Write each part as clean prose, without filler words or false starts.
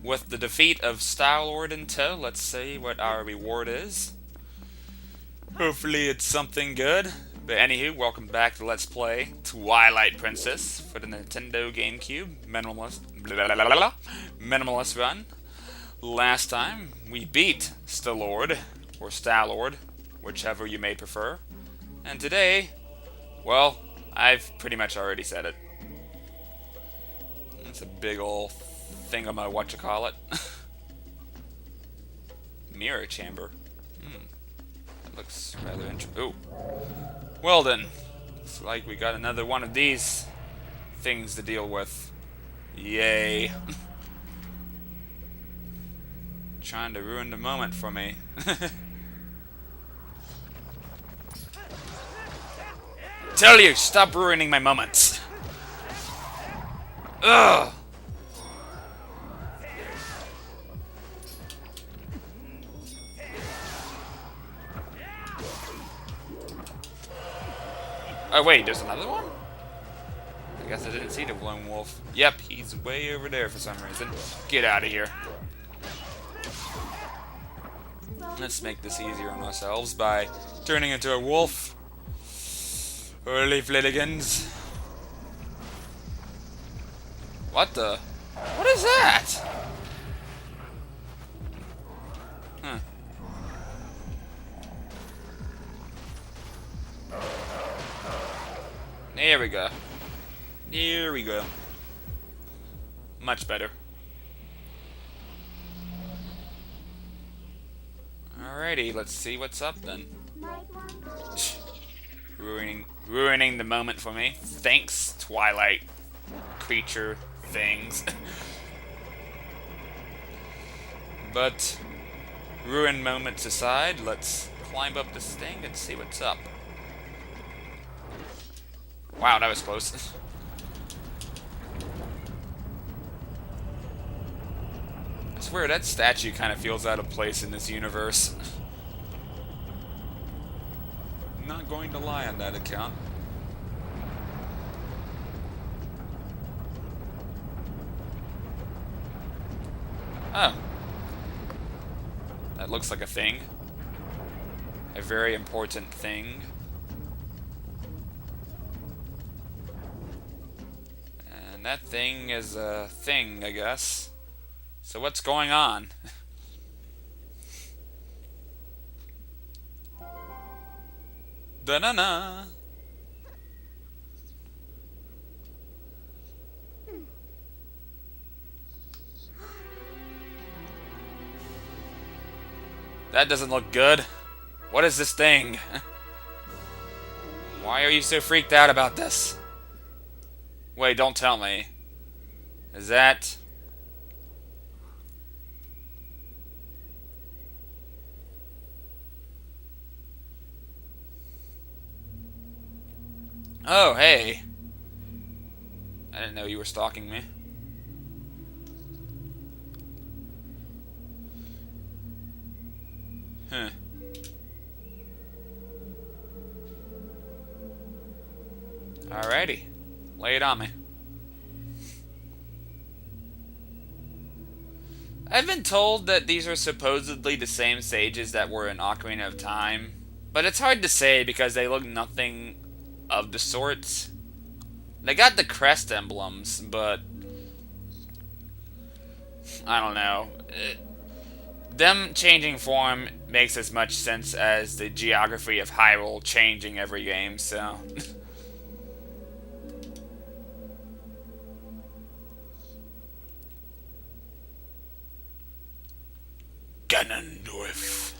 with the defeat of TLoZ in tow, let's see what our reward is. Hopefully it's something good. But anywho, welcome back to Let's Play Twilight Princess for the Nintendo GameCube Minimalist run. Last time, we beat TLoZ, or TLoZ, whichever you may prefer. And today, well, I've pretty much already said it. It's a big ol' whatchamacallit. Mirror chamber. That looks rather interesting. Ooh. Well then, looks like we got another one of these things to deal with. Yay. Trying to ruin the moment for me. Tell you, stop ruining my moments. Ugh. Oh wait, there's another one? I guess I didn't see the lone wolf. Yep, he's way over there for some reason. Get out of here. Let's make this easier on ourselves by turning into a wolf. Early Flitigans. What the? What is that? Huh. There we go. There we go. Much better. Alrighty, let's see what's up then. Ruining the moment for me. Thanks, Twilight creature things. But ruined moments aside, let's climb up this thing and see what's up. Wow, that was close. I swear, that statue kind of feels out of place in this universe. Not going to lie on that account. Oh. That looks like a thing. A very important thing. And that thing is a thing, I guess. So what's going on? Da-na-na! That doesn't look good. What is this thing? Why are you so freaked out about this? Wait, don't tell me. Is that... Oh, hey. I didn't know you were stalking me. Huh. Alrighty. Lay it on me. I've been told that these are supposedly the same sages that were in Ocarina of Time, but it's hard to say because they look nothing of the sorts. They got the crest emblems, but I don't know. Them changing form makes as much sense as the geography of Hyrule changing every game, so... Ganondorf.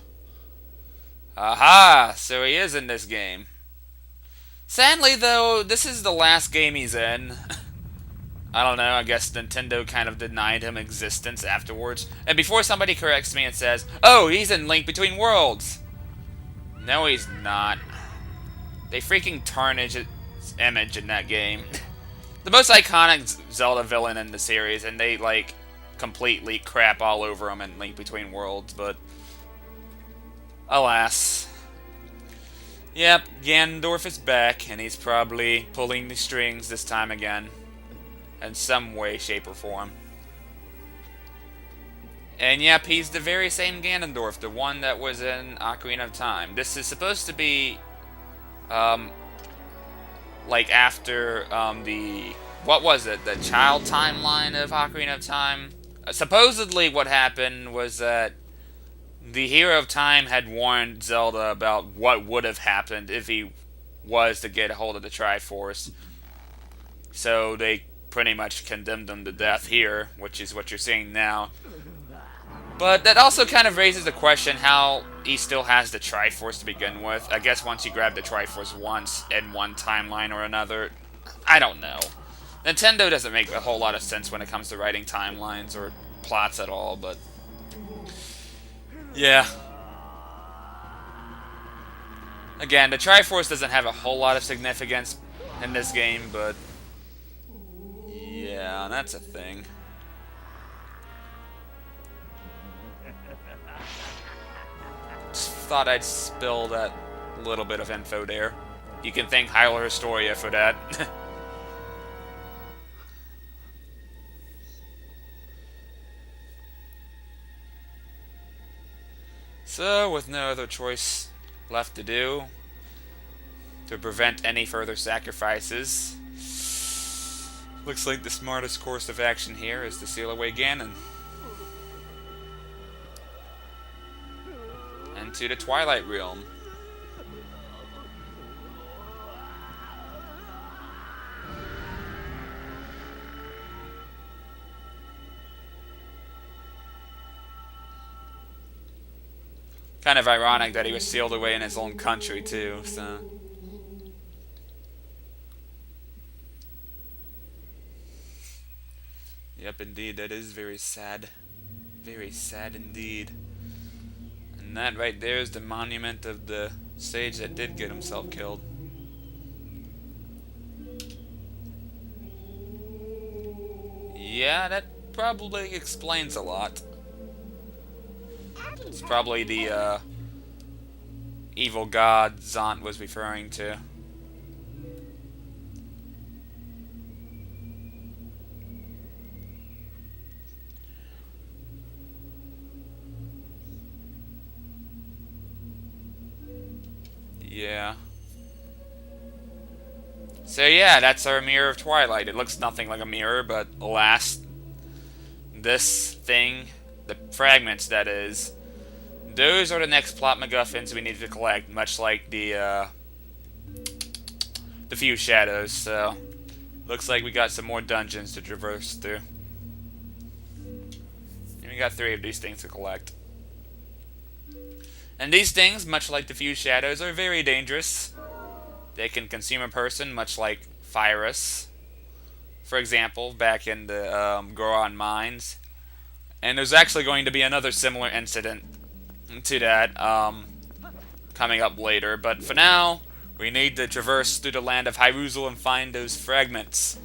Aha! So he is in this game. Sadly, though, this is the last game he's in. I don't know, I guess Nintendo kind of denied him existence afterwards. And before somebody corrects me and says, oh, he's in Link Between Worlds! No, he's not. They freaking tarnish his image in that game. The most iconic Zelda villain in the series, and they, like, completely crap all over him in Link Between Worlds, but... alas. Yep, Ganondorf is back, and he's probably pulling the strings this time again. In some way, shape, or form. And yep, he's the very same Ganondorf, the one that was in Ocarina of Time. This is supposed to be, um, like after, what was it, the child timeline of Ocarina of Time? Supposedly what happened was that the Hero of Time had warned Zelda about what would have happened if he was to get a hold of the Triforce. So they pretty much condemned him to death here, which is what you're seeing now. But that also kind of raises the question how he still has the Triforce to begin with. I guess once you grab the Triforce once in one timeline or another, I don't know. Nintendo doesn't make a whole lot of sense when it comes to writing timelines or plots at all, but yeah. Again, the Triforce doesn't have a whole lot of significance in this game, but yeah, that's a thing. Just thought I'd spill that little bit of info there. You can thank Hylar Historia for that. So, with no other choice left to do, to prevent any further sacrifices, looks like the smartest course of action here is to seal away Ganon. And to the Twilight Realm. Kind of ironic that he was sealed away in his own country, too, so. Yep, indeed, that is very sad. Very sad indeed. And that right there is the monument of the sage that did get himself killed. Yeah, that probably explains a lot. It's probably the evil god Zant was referring to. Yeah. So yeah, that's our Mirror of Twilight. It looks nothing like a mirror, but alas, this thing, the fragments that is, those are the next plot MacGuffins we need to collect, much like the few shadows, so looks like we got some more dungeons to traverse through. And we got 3 of these things to collect. And these things, much like the few shadows, are very dangerous. They can consume a person, much like Pyrus, for example, back in the Goron mines. And there's actually going to be another similar incident to that coming up later. But for now, we need to traverse through the land of Hyrule and find those fragments.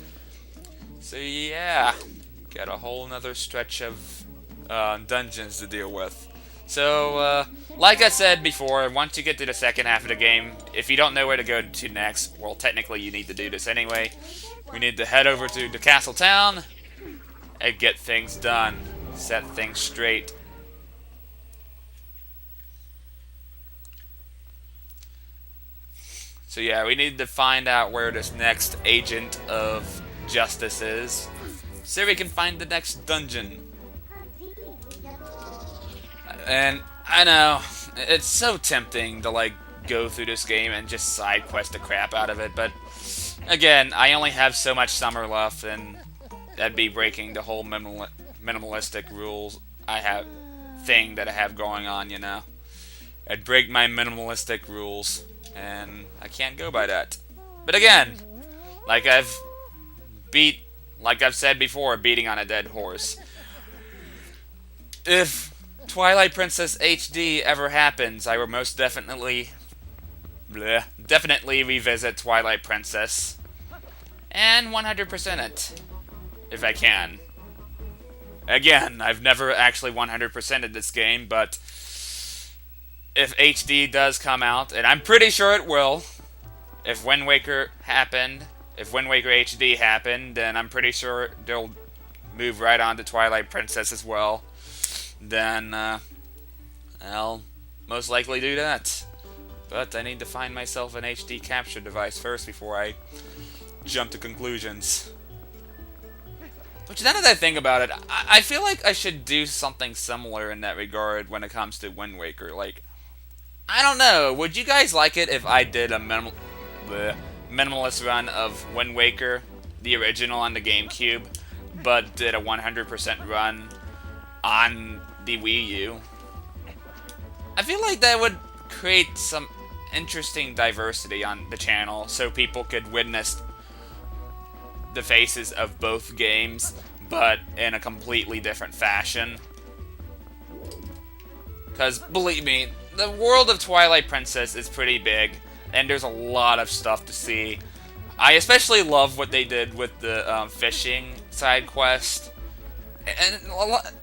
So yeah, got a whole nother stretch of dungeons to deal with. So, like I said before, once you get to the second half of the game, if you don't know where to go to next, well, technically you need to do this anyway. We need to head over to the castle town and get things done, set things straight. So yeah, we need to find out where this next agent of justice is, so we can find the next dungeon. And I know, it's so tempting to like go through this game and just side quest the crap out of it, but again, I only have so much summer left, and that'd be breaking the whole minimalistic rules thing that I have going on, you know. I'd break my minimalistic rules, and I can't go by that. But again, like I've said before, beating on a dead horse. If Twilight Princess HD ever happens, I will most definitely revisit Twilight Princess and 100% it if I can. Again, I've never actually 100%ed this game, but if HD does come out, and I'm pretty sure it will, if Wind Waker HD happened, then I'm pretty sure they'll move right on to Twilight Princess as well. then I'll most likely do that. But I need to find myself an HD capture device first before I jump to conclusions. Which, now that I think about it, I feel like I should do something similar in that regard when it comes to Wind Waker. Like, I don't know, would you guys like it if I did a minimalist run of Wind Waker, the original on the GameCube, but did a 100% run on the Wii U? I feel like that would create some interesting diversity on the channel, so people could witness the faces of both games, but in a completely different fashion. Because, believe me, the world of Twilight Princess is pretty big, and there's a lot of stuff to see. I especially love what they did with the fishing side quest. And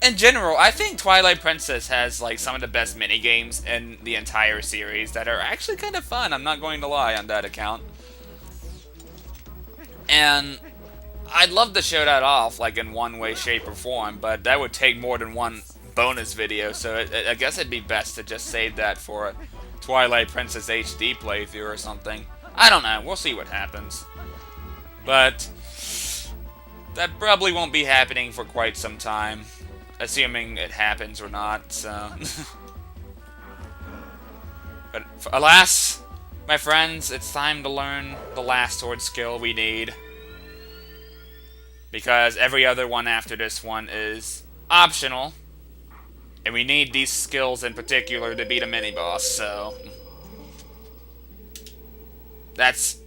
in general, I think Twilight Princess has like some of the best minigames in the entire series that are actually kind of fun, I'm not going to lie on that account. And I'd love to show that off, like, in one way, shape, or form, but that would take more than one bonus video, so I guess it'd be best to just save that for a Twilight Princess HD playthrough or something. I don't know, we'll see what happens. But that probably won't be happening for quite some time, assuming it happens or not, so... But alas, my friends, it's time to learn the last sword skill we need. Because every other one after this one is optional. And we need these skills in particular to beat a mini-boss, so... That's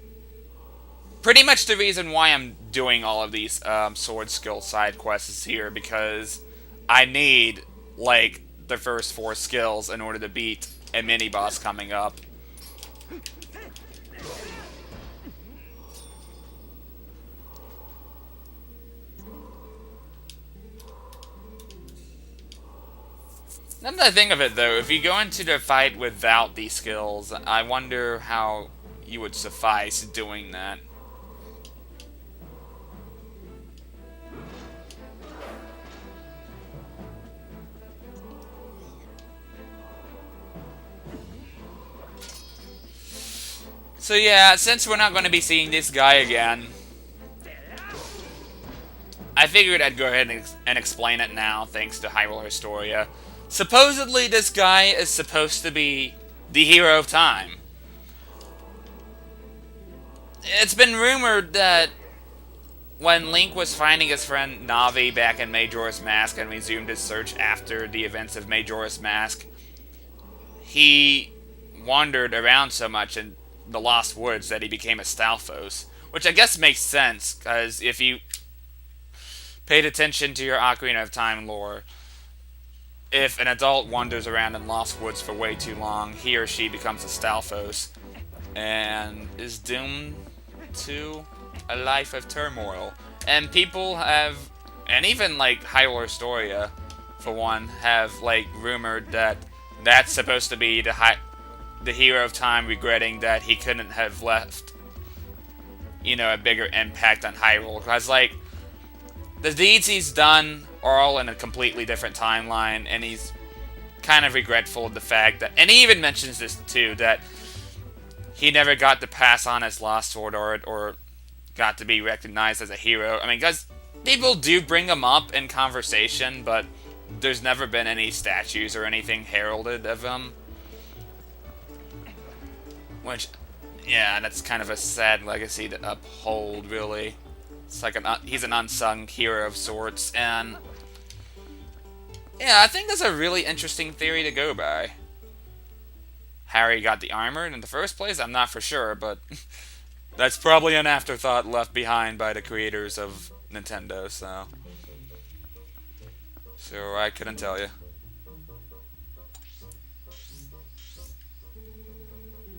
pretty much the reason why I'm doing all of these sword skill side quests here, because I need, like, the first 4 skills in order to beat a mini-boss coming up. Now that I think of it, though, if you go into the fight without these skills, I wonder how you would suffice doing that. So yeah, since we're not going to be seeing this guy again, I figured I'd go ahead and explain it now, thanks to Hyrule Historia. Supposedly, this guy is supposed to be the hero of time. It's been rumored that when Link was finding his friend Navi back in Majora's Mask and resumed his search after the events of Majora's Mask, he wandered around so much in the Lost Woods that he became a Stalfos. Which I guess makes sense, because if you paid attention to your Ocarina of Time lore, if an adult wanders around in Lost Woods for way too long, he or she becomes a Stalfos and is doomed to a life of turmoil. And people have, and even like Hyrule Historia, for one, have like rumored that that's supposed to be the hero of time regretting that he couldn't have left, you know, a bigger impact on Hyrule. Because like, the deeds he's done are all in a completely different timeline, and he's kind of regretful of the fact that, and he even mentions this too, that he never got to pass on his Lost Sword or got to be recognized as a hero. I mean, guys, people do bring him up in conversation, but there's never been any statues or anything heralded of him. Which, yeah, that's kind of a sad legacy to uphold, really. It's like he's an unsung hero of sorts, and yeah, I think that's a really interesting theory to go by. Harry got the armor in the first place? I'm not for sure, but that's probably an afterthought left behind by the creators of Nintendo, so I couldn't tell you.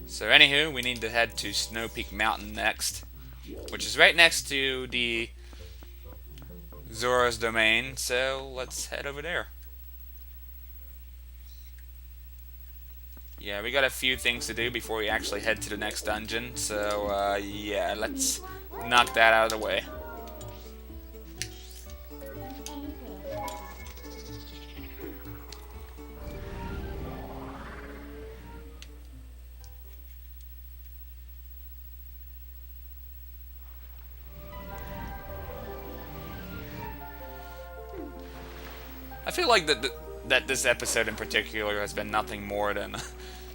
So anywho, we need to head to Snow Peak Mountain next, which is right next to the Zora's Domain, so let's head over there. Yeah, we got a few things to do before we actually head to the next dungeon, so yeah, let's knock that out of the way. I feel like that this episode in particular has been nothing more than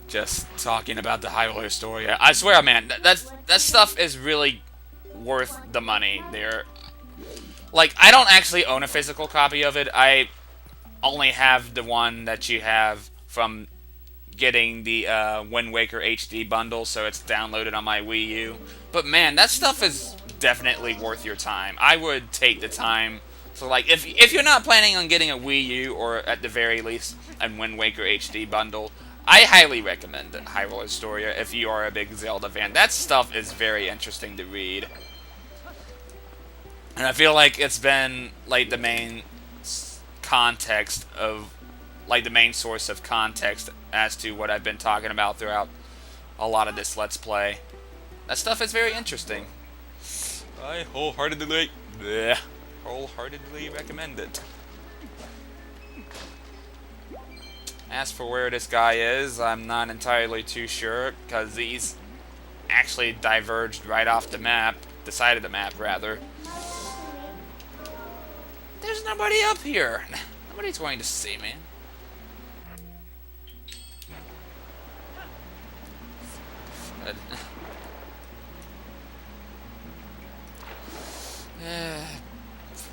just talking about the high roller story. I swear, man, that stuff is really worth the money. Like, I don't actually own a physical copy of it. I only have the one that you have from getting the Wind Waker HD bundle, so it's downloaded on my Wii U. But man, that stuff is definitely worth your time. I would take the time. So, like, if you're not planning on getting a Wii U, or at the very least a Wind Waker HD bundle, I highly recommend Hyrule Historia if you are a big Zelda fan. That stuff is very interesting to read. And I feel like it's been, like, the main context of, like, the main source of context as to what I've been talking about throughout a lot of this Let's Play. That stuff is very interesting. I wholeheartedly recommend it. As for where this guy is, I'm not entirely too sure, because these actually diverged right off the map, the side of the map, rather. There's nobody up here. Nobody's going to see me.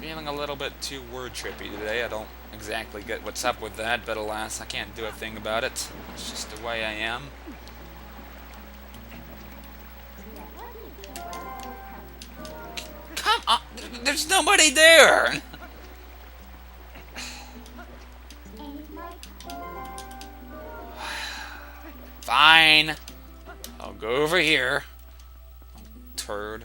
Feeling a little bit too word trippy today. I don't exactly get what's up with that, but alas, I can't do a thing about it. It's just the way I am. Come on! There's nobody there! Fine. I'll go over here. Turd.